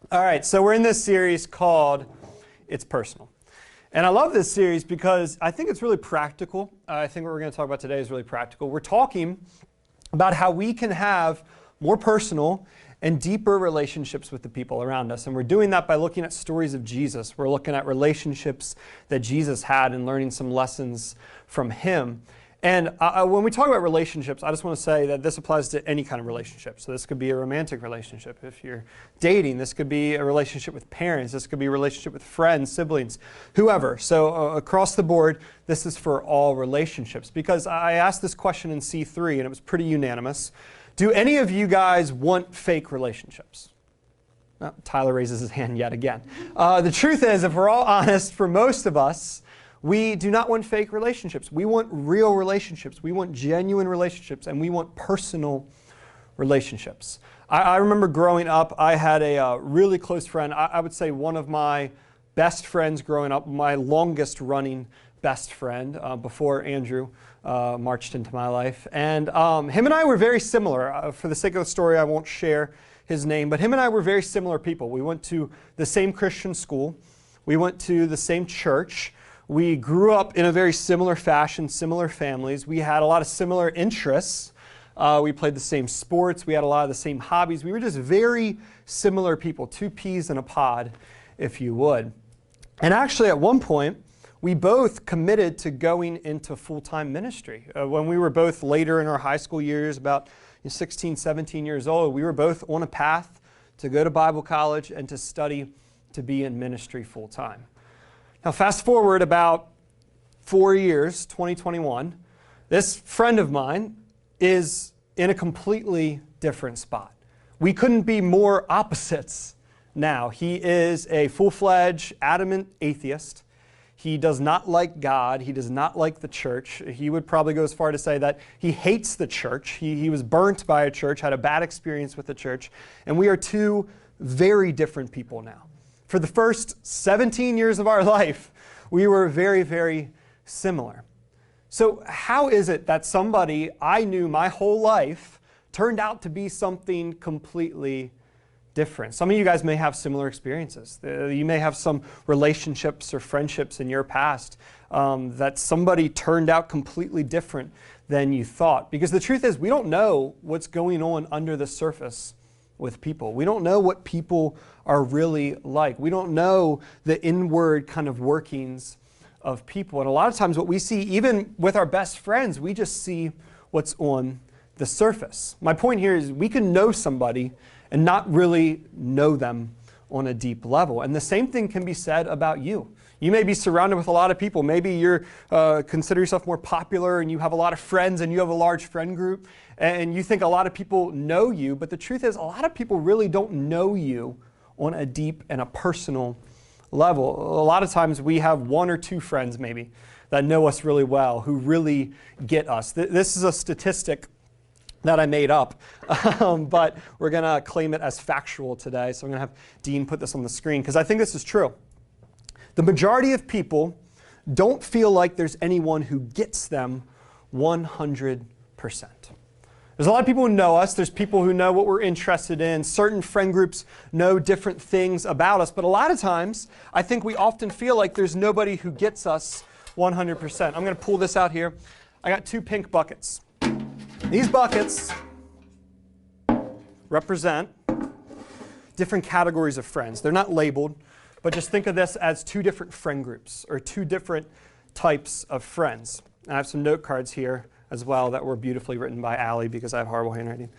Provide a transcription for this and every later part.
All right, so we're in this series called It's Personal. And I love this series because I think it's really practical. I think what we're going to talk about today is really practical. We're talking about how we can have more personal and deeper relationships with the people around us. And we're doing that by looking at stories of Jesus. We're looking at relationships that Jesus had and learning some lessons from him. And when we talk about relationships, I just want to say that this applies to any kind of relationship. So this could be a romantic relationship. If you're dating, this could be a relationship with parents. This could be a relationship with friends, siblings, whoever. So across the board, this is for all relationships. Because I asked this question in C3, and it was pretty unanimous. Do any of you guys want fake relationships? Oh, Tyler raises his hand yet again. The truth is, if we're all honest, for most of us, we do not want fake relationships. We want real relationships. We want genuine relationships, and we want personal relationships. I remember growing up, I had a really close friend. I would say one of my best friends growing up, my longest running best friend before Andrew marched into my life. And him and I were very similar. For the sake of the story, I won't share his name, but him and I were very similar people. We went to the same Christian school. We went to the same church. We grew up in a very similar fashion, similar families. We had a lot of similar interests. We played the same sports. We had a lot of the same hobbies. We were just very similar people, two peas in a pod, if you would. And actually, at one point, we both committed to going into full-time ministry. When we were both later in our high school years, about 16, 17 years old, we were both on a path to go to Bible college and to study to be in ministry full-time. Now, fast forward about 4 years, 2021, this friend of mine is in a completely different spot. We couldn't be more opposites now. He is a full-fledged, adamant atheist. He does not like God. He does not like the church. He would probably go as far to say that he hates the church. He was burnt by a church, had a bad experience with the church, and we are two very different people now. For the first 17 years of our life, we were very, very similar. So how is it that somebody I knew my whole life turned out to be something completely different? Some of you guys may have similar experiences. You may have some relationships or friendships in your past that somebody turned out completely different than you thought. Because the truth is, we don't know what's going on under the surface with people. We don't know what people are really like. We don't know the inward kind of workings of people. And a lot of times what we see, even with our best friends, we just see what's on the surface. My point here is we can know somebody and not really know them on a deep level. And the same thing can be said about you. You may be surrounded with a lot of people. Maybe you consider yourself more popular and you have a lot of friends and you have a large friend group and you think a lot of people know you, but the truth is a lot of people really don't know you on a deep and a personal level. A lot of times we have one or two friends maybe that know us really well, who really get us. This is a statistic that I made up, but we're going to claim it as factual today. So I'm going to have Dean put this on the screen because I think this is true. The majority of people don't feel like there's anyone who gets them 100%. There's a lot of people who know us. There's people who know what we're interested in. Certain friend groups know different things about us. But a lot of times, I think we often feel like there's nobody who gets us 100%. I'm going to pull this out here. I got two pink buckets. These buckets represent different categories of friends. They're not labeled, but just think of this as two different friend groups or two different types of friends. I have some note cards here as well that were beautifully written by Allie because I have horrible handwriting.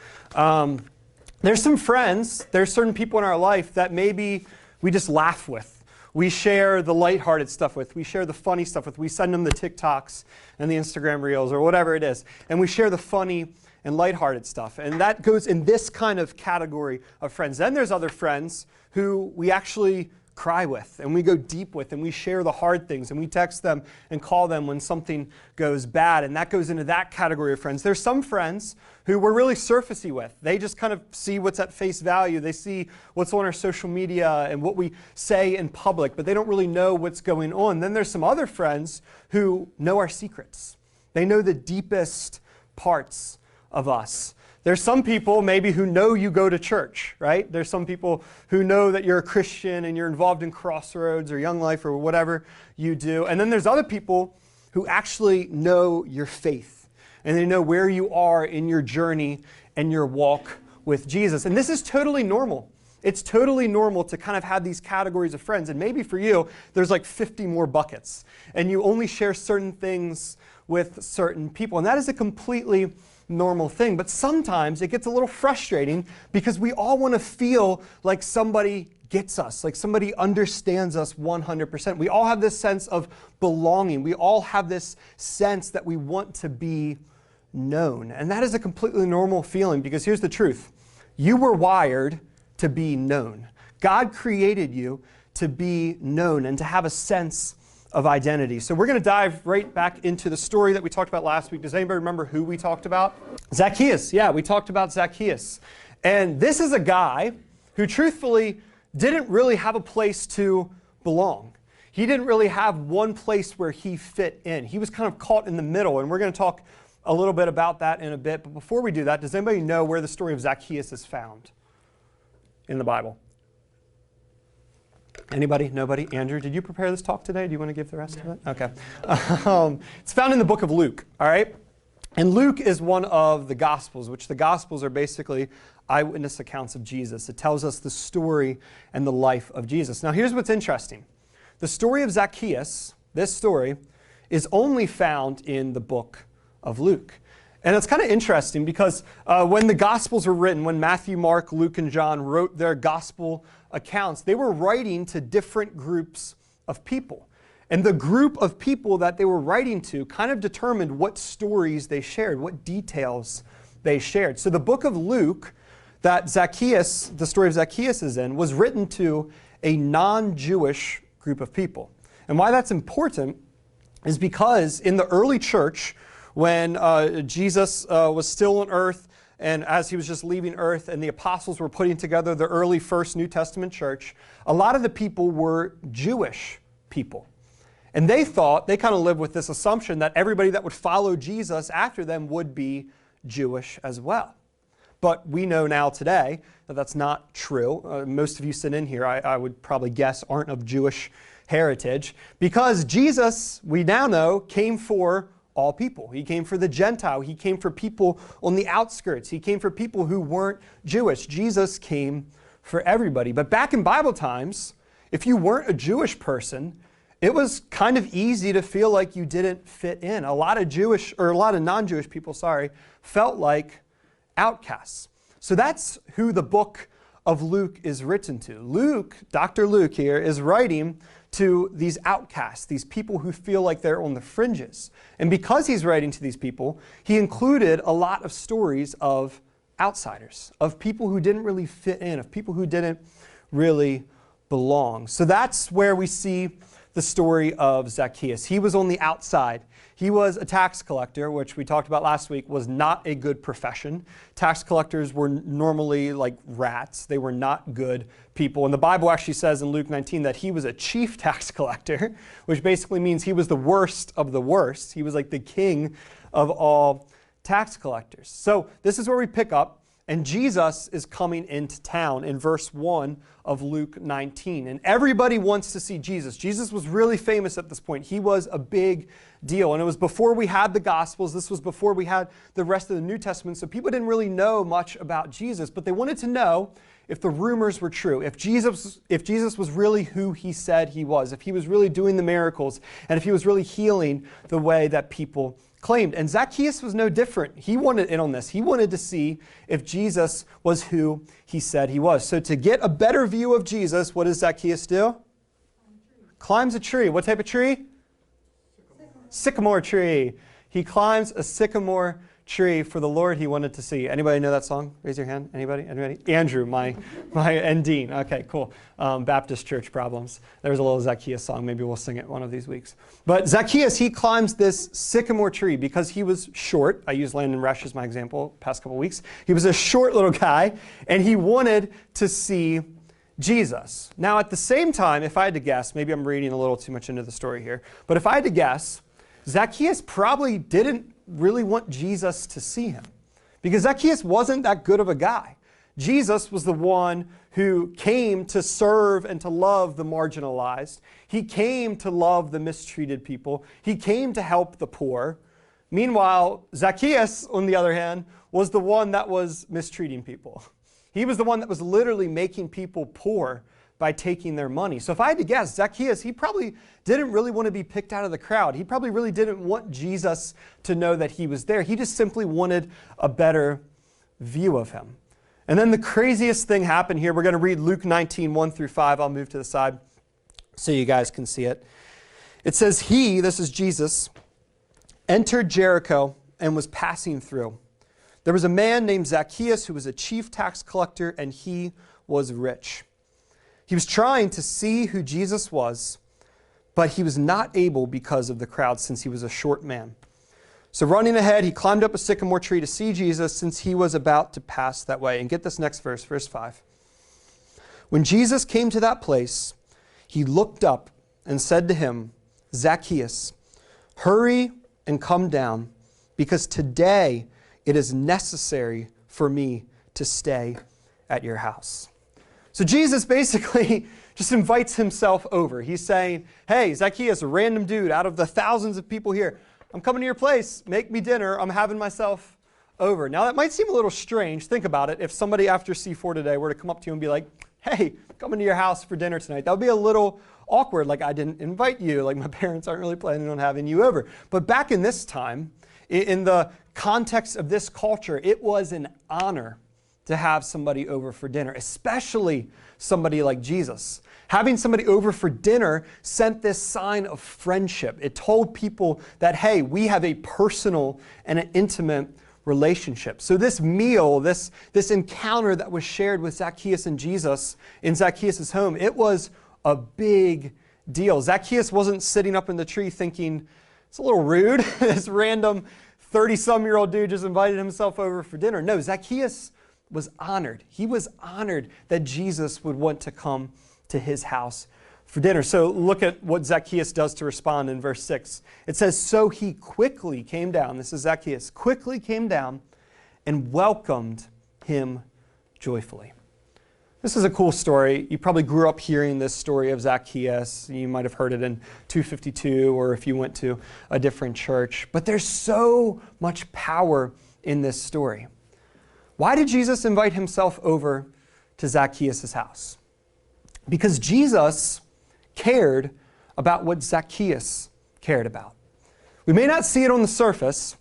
There's some friends, there's certain people in our life that maybe we just laugh with. We share the lighthearted stuff with. We share the funny stuff with. We send them the TikToks and the Instagram Reels or whatever it is. And we share the funny and lighthearted stuff. And that goes in this kind of category of friends. Then there's other friends who we actually cry with and we go deep with and we share the hard things and we text them and call them when something goes bad, and that goes into that category of friends. There's some friends who we're really surfacey with. They just kind of see what's at face value. They see what's on our social media and what we say in public, but they don't really know what's going on. Then there's some other friends who know our secrets. They know the deepest parts of us. There's some people maybe who know you go to church, right? There's some people who know that you're a Christian and you're involved in Crossroads or Young Life or whatever you do. And then there's other people who actually know your faith and they know where you are in your journey and your walk with Jesus. And this is totally normal. It's totally normal to kind of have these categories of friends. And maybe for you, there's like 50 more buckets. And you only share certain things with certain people. And that is a completely normal thing. But sometimes it gets a little frustrating because we all want to feel like somebody gets us, like somebody understands us 100%. We all have this sense of belonging. We all have this sense that we want to be known. And that is a completely normal feeling because here's the truth. You were wired to be known. God created you to be known and to have a sense of identity. So we're going to dive right back into the story that we talked about last week. Does anybody remember who we talked about? Zacchaeus. Yeah, we talked about Zacchaeus. And this is a guy who truthfully didn't really have a place to belong. He didn't really have one place where he fit in. He was kind of caught in the middle, and we're going to talk a little bit about that in a bit. But before we do that, does anybody know where the story of Zacchaeus is found in the Bible? Anybody? Nobody? Andrew, did you prepare this talk today? Do you want to give the rest of it? Okay. It's found in the book of Luke, all right? And Luke is one of the Gospels, which the Gospels are basically eyewitness accounts of Jesus. It tells us the story and the life of Jesus. Now, here's what's interesting. The story of Zacchaeus, this story, is only found in the book of Luke. And it's kind of interesting because when the Gospels were written, when Matthew, Mark, Luke, and John wrote their Gospel accounts, they were writing to different groups of people. And the group of people that they were writing to kind of determined what stories they shared, what details they shared. So the book of Luke that Zacchaeus, the story of Zacchaeus is in, was written to a non-Jewish group of people. And why that's important is because in the early church, when Jesus was still on earth and as he was just leaving earth and the apostles were putting together the early first New Testament church, a lot of the people were Jewish people. And they kind of lived with this assumption that everybody that would follow Jesus after them would be Jewish as well. But we know now today that that's not true. Most of you sitting in here, I would probably guess, aren't of Jewish heritage because Jesus, we now know, came for all people. He came for the Gentile. He came for people on the outskirts. He came for people who weren't Jewish. Jesus came for everybody. But back in Bible times, if you weren't a Jewish person, it was kind of easy to feel like you didn't fit in. A lot of non-Jewish people, felt like outcasts. So that's who the book of Luke is written to. Luke, Dr. Luke here, is writing to these outcasts, these people who feel like they're on the fringes. And because he's writing to these people, he included a lot of stories of outsiders, of people who didn't really fit in, of people who didn't really belong. So that's where we see the story of Zacchaeus. He was on the outside. He was a tax collector, which we talked about last week was not a good profession. Tax collectors were normally like rats. They were not good people. And the Bible actually says in Luke 19 that he was a chief tax collector, which basically means he was the worst of the worst. He was like the king of all tax collectors. So this is where we pick up. And Jesus is coming into town in verse 1 of Luke 19. And everybody wants to see Jesus. Jesus was really famous at this point. He was a big deal. And it was before we had the Gospels. This was before we had the rest of the New Testament. So people didn't really know much about Jesus. But they wanted to know if the rumors were true, if Jesus was really who he said he was, if he was really doing the miracles, and if he was really healing the way that people claimed. And Zacchaeus was no different. He wanted in on this. He wanted to see if Jesus was who he said he was. So to get a better view of Jesus, what does Zacchaeus do? Climbs a tree. What type of tree? Sycamore tree. He climbs a sycamore tree for the Lord he wanted to see. Anybody know that song? Raise your hand. Anybody? Andrew, my and Dean. Okay, cool. Baptist church problems. There's a little Zacchaeus song. Maybe we'll sing it one of these weeks. But Zacchaeus, he climbs this sycamore tree because he was short. I used Landon Rush as my example past couple weeks. He was a short little guy, and he wanted to see Jesus. Now, at the same time, if I had to guess, maybe I'm reading a little too much into the story here, but if I had to guess, Zacchaeus probably didn't really want Jesus to see him because Zacchaeus wasn't that good of a guy. Jesus was the one who came to serve and to love the marginalized. He came to love the mistreated people. He came to help the poor. Meanwhile, Zacchaeus, on the other hand, was the one that was mistreating people. He was the one that was literally making people poor by taking their money. So if I had to guess, Zacchaeus, he probably didn't really want to be picked out of the crowd. He probably really didn't want Jesus to know that he was there. He just simply wanted a better view of him. And then the craziest thing happened here. We're going to read Luke 19, 1 through 5. I'll move to the side so you guys can see it. It says, he, this is Jesus, entered Jericho and was passing through. There was a man named Zacchaeus who was a chief tax collector, and he was rich. He was trying to see who Jesus was, but he was not able because of the crowd, since he was a short man. So running ahead, he climbed up a sycamore tree to see Jesus, since he was about to pass that way. And get this next verse, verse 5. When Jesus came to that place, he looked up and said to him, Zacchaeus, hurry and come down, because today it is necessary for me to stay at your house. So Jesus basically just invites himself over. He's saying, hey, Zacchaeus, a random dude out of the thousands of people here, I'm coming to your place, make me dinner, I'm having myself over. Now that might seem a little strange. Think about it. If somebody after C4 today were to come up to you and be like, hey, coming to your house for dinner tonight, that would be a little awkward, like I didn't invite you, like my parents aren't really planning on having you over. But back in this time, in the context of this culture, it was an honor to have somebody over for dinner, especially somebody like Jesus. Having somebody over for dinner sent this sign of friendship. It told people that, hey, we have a personal and an intimate relationship. So this meal, this encounter that was shared with Zacchaeus and Jesus in Zacchaeus' home, it was a big deal. Zacchaeus wasn't sitting up in the tree thinking, it's a little rude, this random 30-some-year-old dude just invited himself over for dinner. No, Zacchaeus was honored. He was honored that Jesus would want to come to his house for dinner. So look at what Zacchaeus does to respond in verse 6. It says, so he quickly came down, this is Zacchaeus, quickly came down and welcomed him joyfully. This is a cool story. You probably grew up hearing this story of Zacchaeus. You might have heard it in 252 or if you went to a different church. But there's so much power in this story. Why did Jesus invite himself over to Zacchaeus' house? Because Jesus cared about what Zacchaeus cared about. We may not see it on the surface,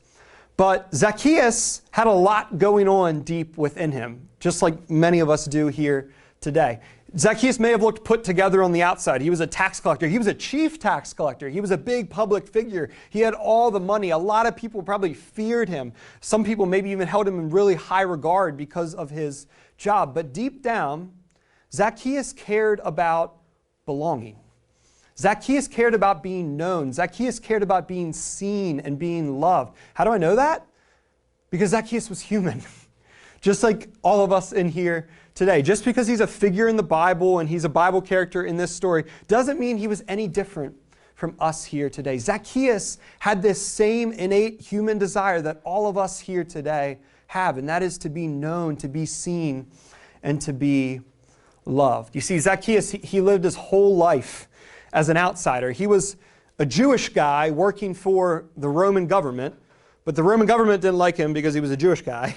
but Zacchaeus had a lot going on deep within him, just like many of us do here today. Zacchaeus may have looked put together on the outside. He was a tax collector. He was a chief tax collector. He was a big public figure. He had all the money. A lot of people probably feared him. Some people maybe even held him in really high regard because of his job. But deep down, Zacchaeus cared about belonging. Zacchaeus cared about being known. Zacchaeus cared about being seen and being loved. How do I know that? Because Zacchaeus was human, just like all of us in here today. Just because he's a figure in the Bible and he's a Bible character in this story doesn't mean he was any different from us here today. Zacchaeus had this same innate human desire that all of us here today have, and that is to be known, to be seen, and to be loved. You see, Zacchaeus, he lived his whole life as an outsider. He was a Jewish guy working for the Roman government, but the Roman government didn't like him because he was a Jewish guy.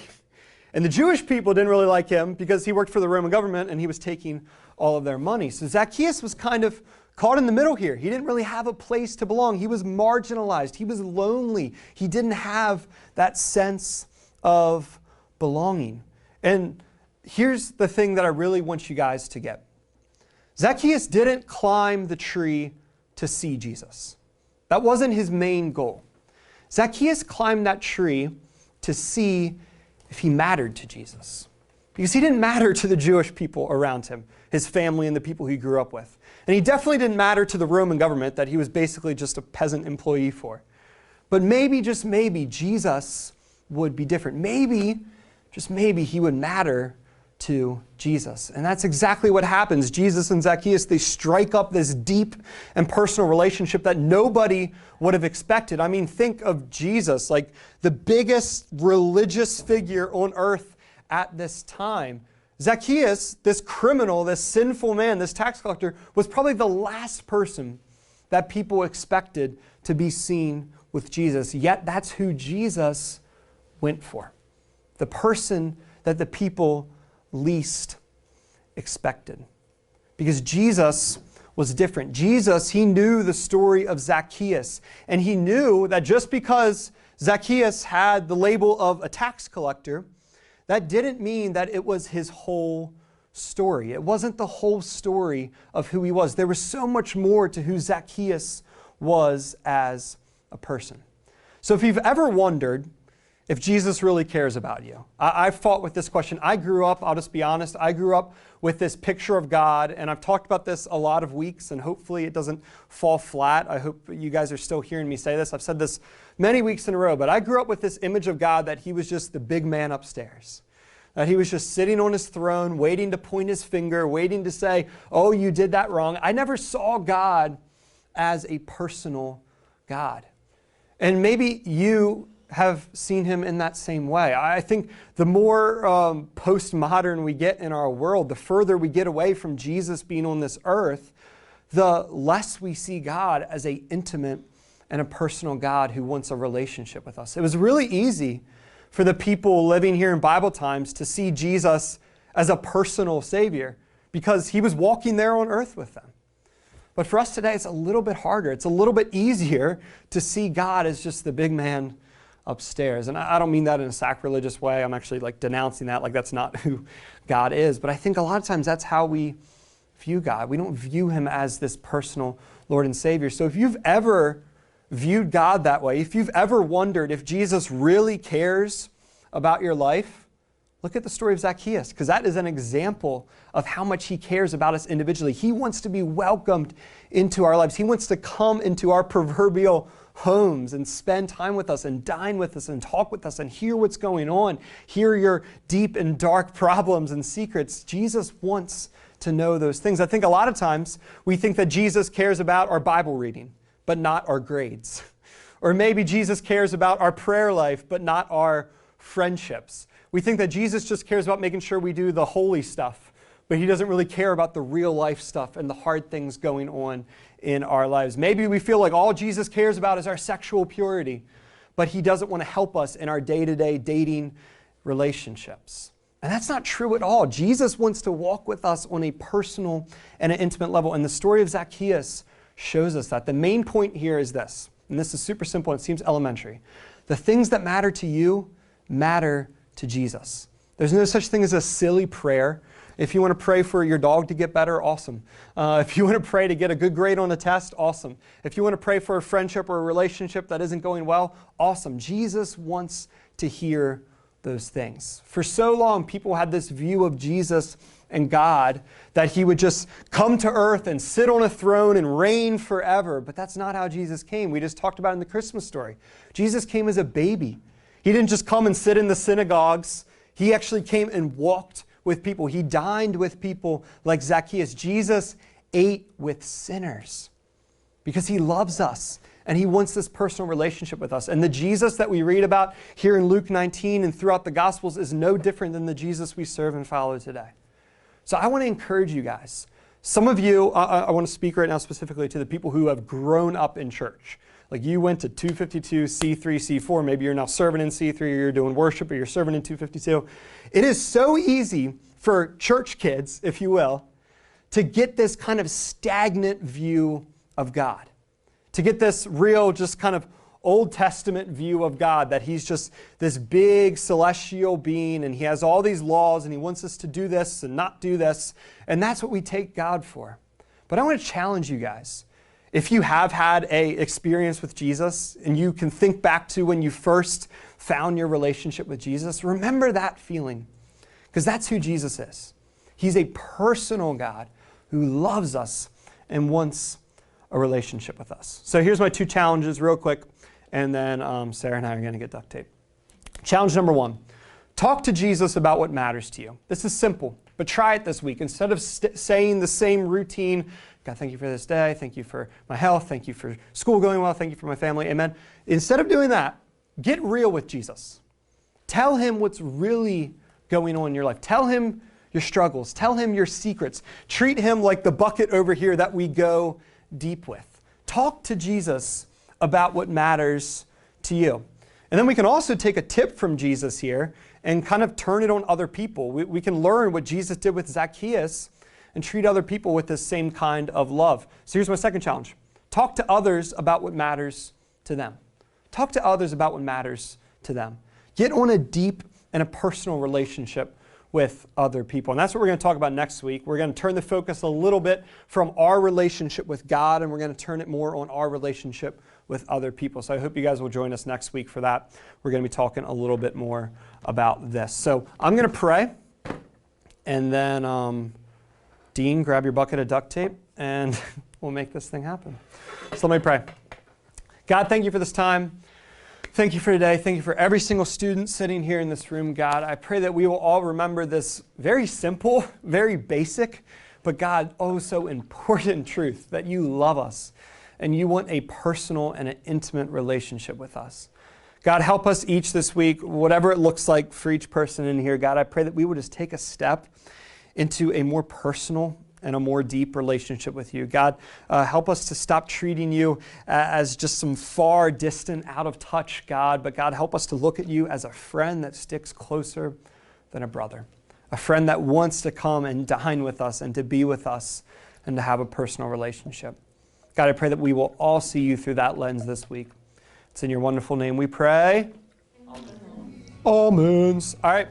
And the Jewish people didn't really like him because he worked for the Roman government and he was taking all of their money. So Zacchaeus was kind of caught in the middle here. He didn't really have a place to belong. He was marginalized. He was lonely. He didn't have that sense of belonging. And here's the thing that I really want you guys to get. Zacchaeus didn't climb the tree to see Jesus. That wasn't his main goal. Zacchaeus climbed that tree to see if he mattered to Jesus. Because he didn't matter to the Jewish people around him, his family and the people he grew up with. And he definitely didn't matter to the Roman government that he was basically just a peasant employee for. But maybe, just maybe, Jesus would be different. Maybe, just maybe, he would matter to Jesus. And that's exactly what happens. Jesus and Zacchaeus, they strike up this deep and personal relationship that nobody would have expected. I mean, think of Jesus, like the biggest religious figure on earth at this time. Zacchaeus, this criminal, this sinful man, this tax collector, was probably the last person that people expected to be seen with Jesus. Yet that's who Jesus went for. The person that the people least expected. Because Jesus was different. Jesus, he knew the story of Zacchaeus. And he knew that just because Zacchaeus had the label of a tax collector, that didn't mean that it was his whole story. It wasn't the whole story of who he was. There was so much more to who Zacchaeus was as a person. So if you've ever wondered if Jesus really cares about you, I've fought with this question. I grew up, I'll just be honest, I grew up with this picture of God, and I've talked about this a lot of weeks, and hopefully it doesn't fall flat. I hope you guys are still hearing me say this. I've said this many weeks in a row, but I grew up with this image of God that he was just the big man upstairs. That he was just sitting on his throne, waiting to point his finger, waiting to say, oh, you did that wrong. I never saw God as a personal God. And maybe you have seen him in that same way. I think the more postmodern we get in our world, the further we get away from Jesus being on this earth, the less we see God as an intimate and a personal God who wants a relationship with us. It was really easy for the people living here in Bible times to see Jesus as a personal Savior because he was walking there on earth with them. But for us today, it's a little bit harder. It's a little bit easier to see God as just the big man upstairs. And I don't mean that in a sacrilegious way. I'm actually like denouncing that, like that's not who God is. But I think a lot of times that's how we view God. We don't view him as this personal Lord and Savior. So if you've ever viewed God that way, if you've ever wondered if Jesus really cares about your life, look at the story of Zacchaeus, because that is an example of how much he cares about us individually. He wants to be welcomed into our lives. He wants to come into our proverbial homes and spend time with us and dine with us and talk with us and hear what's going on, hear your deep and dark problems and secrets. Jesus wants to know those things. I think a lot of times we think that Jesus cares about our Bible reading, but not our grades. Or maybe Jesus cares about our prayer life, but not our friendships. We think that Jesus just cares about making sure we do the holy stuff, but he doesn't really care about the real life stuff and the hard things going on in our lives. Maybe we feel like all Jesus cares about is our sexual purity, but he doesn't want to help us in our day-to-day dating relationships. And that's not true at all. Jesus wants to walk with us on a personal and an intimate level. And the story of Zacchaeus shows us that. The main point here is this, and this is super simple, and it seems elementary. The things that matter to you matter to Jesus. There's no such thing as a silly prayer. If you want to pray for your dog to get better, awesome. If you want to pray to get a good grade on a test, awesome. If you want to pray for a friendship or a relationship that isn't going well, awesome. Jesus wants to hear those things. For so long, people had this view of Jesus and God that he would just come to earth and sit on a throne and reign forever. But that's not how Jesus came. We just talked about it in the Christmas story. Jesus came as a baby. He didn't just come and sit in the synagogues. He actually came and walked with people. He dined with people like Zacchaeus. Jesus ate with sinners because he loves us and he wants this personal relationship with us. And the Jesus that we read about here in Luke 19 and throughout the Gospels is no different than the Jesus we serve and follow today. So I want to encourage you guys. Some of you, I want to speak right now specifically to the people who have grown up in church. Like you went to 252, C3, C4. Maybe you're now serving in C3, or you're doing worship, or you're serving in 252. It is so easy for church kids, if you will, to get this kind of stagnant view of God. To get this real, just kind of Old Testament view of God, that he's just this big celestial being and he has all these laws and he wants us to do this and not do this. And that's what we take God for. But I want to challenge you guys. If you have had an experience with Jesus and you can think back to when you first found your relationship with Jesus, remember that feeling, because that's who Jesus is. He's a personal God who loves us and wants a relationship with us. So here's my 2 challenges real quick, and then Sarah and I are going to get duct tape. Challenge number 1, Talk to Jesus about what matters to you. This is simple, but try it this week. Instead of saying the same routine, God, thank you for this day. Thank you for my health. Thank you for school going well. Thank you for my family. Amen. Instead of doing that, get real with Jesus. Tell him what's really going on in your life. Tell him your struggles. Tell him your secrets. Treat him like the bucket over here that we go deep with. Talk to Jesus about what matters to you. And then we can also take a tip from Jesus here and kind of turn it on other people. We can learn what Jesus did with Zacchaeus and treat other people with the same kind of love. So here's my second challenge. Talk to others about what matters to them. Talk to others about what matters to them. Get on a deep and a personal relationship with other people. And that's what we're going to talk about next week. We're going to turn the focus a little bit from our relationship with God, and we're going to turn it more on our relationship with other people. So I hope you guys will join us next week for that. We're going to be talking a little bit more about this. So I'm going to pray, and then Dean, grab your bucket of duct tape, and we'll make this thing happen. So let me pray. God, thank you for this time. Thank you for today. Thank you for every single student sitting here in this room, God. I pray that we will all remember this very simple, very basic, but God, oh so important truth that you love us and you want a personal and an intimate relationship with us. God, help us each this week, whatever it looks like for each person in here. God, I pray that we will just take a step into a more personal and a more deep relationship with you. God, help us to stop treating you as just some far distant, out of touch God, but God, help us to look at you as a friend that sticks closer than a brother, a friend that wants to come and dine with us and to be with us and to have a personal relationship. God, I pray that we will all see you through that lens this week. It's in your wonderful name we pray. Amen. Amen. All right.